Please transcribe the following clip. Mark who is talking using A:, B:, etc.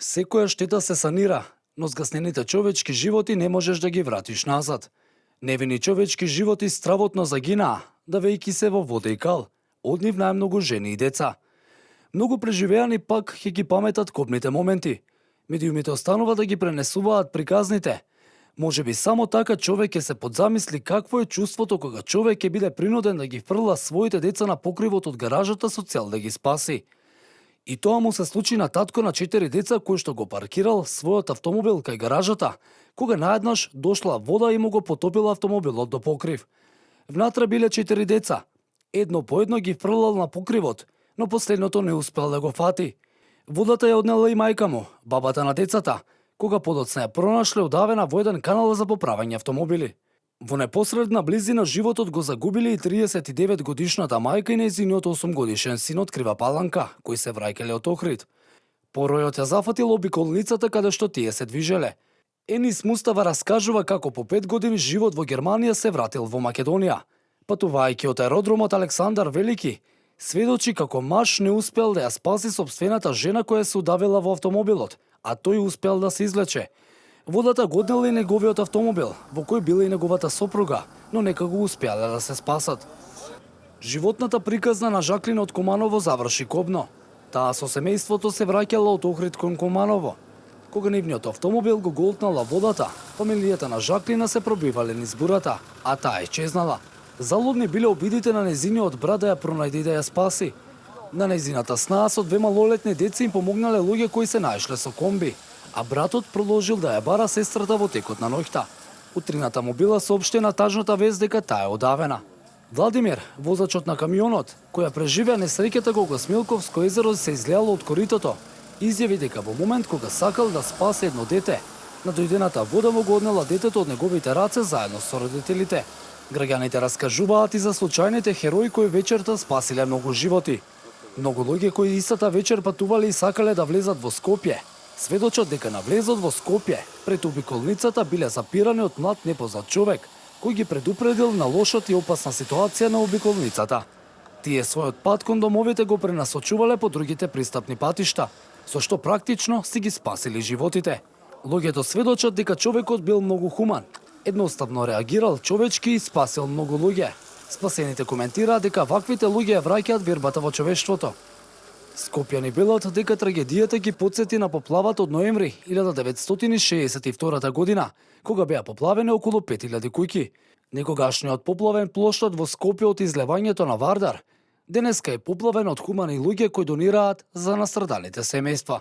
A: Секоја штета се санира, но згаснените човечки животи не можеш да ги вратиш назад. Невини човечки животи стравотно загинаа, давејќи се во вода и кал. Од нив најмногу жени и деца. Многу преживеани пак ќе ги паметат копните моменти. Медиумите останува да ги пренесуваат приказните. Може би само така човек ќе се подзамисли какво е чувството кога човек ќе биде принуден да ги фрла своите деца на покривот од гаражата со цел да ги спаси. И тоа му се случи на татко на 4 деца кој што го паркирал својот автомобил кај гаражата, кога наеднаш дошла вода и му го потопила автомобилот до покрив. Внатре биле 4 деца. Едно по едно ги фрлал на покривот, но последното не успел да го фати. Водата ја однела и мајка му, бабата на децата, кога подоцна ја пронашле удавена во еден канал за поправење автомобили. Во непосредна близина животот го загубили и 39 годишната мајка и нејзиниот 8 годишен син од Крива Паланка, кои се враќале од Охрид. Поројот ја зафатил обиколницата каде што тие се движеле. Енис Мустава раскажува како по 5 години живот во Германија се вратил во Македонија. Патувајќи од аеродромот Александар Велики, сведочи како маж не успел да ја спаси сопствената жена која се удавила во автомобилот, а тој успел да се излече. Водата го однела и неговиот автомобил, во кој била и неговата сопруга, но некако успеале да се спасат. Животната приказна на Жаклина од Куманово заврши кобно. Таа со семејството се враќала од Охрид кон Куманово. Кога нивниот автомобил го голтнала водата, фамилијата на Жаклина се пробивале низ бурата, а таа исчезнала. Залудни биле обидите на незиниот брат да ја пронајде и да ја спаси. На незината снаа со 2 малолетни деца им помогнале луѓе кои се најшле со комби, а братот продолжил да ја бара сестрата во текот на ноќта. Утрината му била соопштена тажната вест дека таа е одавена. Владимир, возачот на камионот, која преживеа несреќата кога Смилковско езеро се излеало од коритото, изјави дека во момент кога сакал да спасе едно дете, надојдената вода му го однела детето од неговите раце заедно со родителите. Граѓаните раскажуваат и за случајните херои кои вечерта спасиле многу животи. Многу луѓе кои истата вечер патувале и сакале да влезат во Скопје, сведочат дека на влезот во Скопје, пред обиколницата биле запирани од млад непознат човек, кој ги предупредил на лошата и опасна ситуација на обиколницата. Тие својот пат кон домовите го пренасочувале по другите пристапни патишта, со што практично си ги спасили животите. Луѓето сведочат дека човекот бил многу хуман, едноставно реагирал човечки и спасил многу луѓе. Спасените коментираат дека ваквите луѓе ја враќаат вербата во човештвото. Скопјани велат дека трагедијата ги потсети на поплавата од ноември 1962 година, кога беа поплавени околу 5000 куќи. Некогашниот поплавен плоштад во Скопје од излевањето на Вардар, денеска е поплавен од хумани луѓе кои донираат за настрадалите семејства.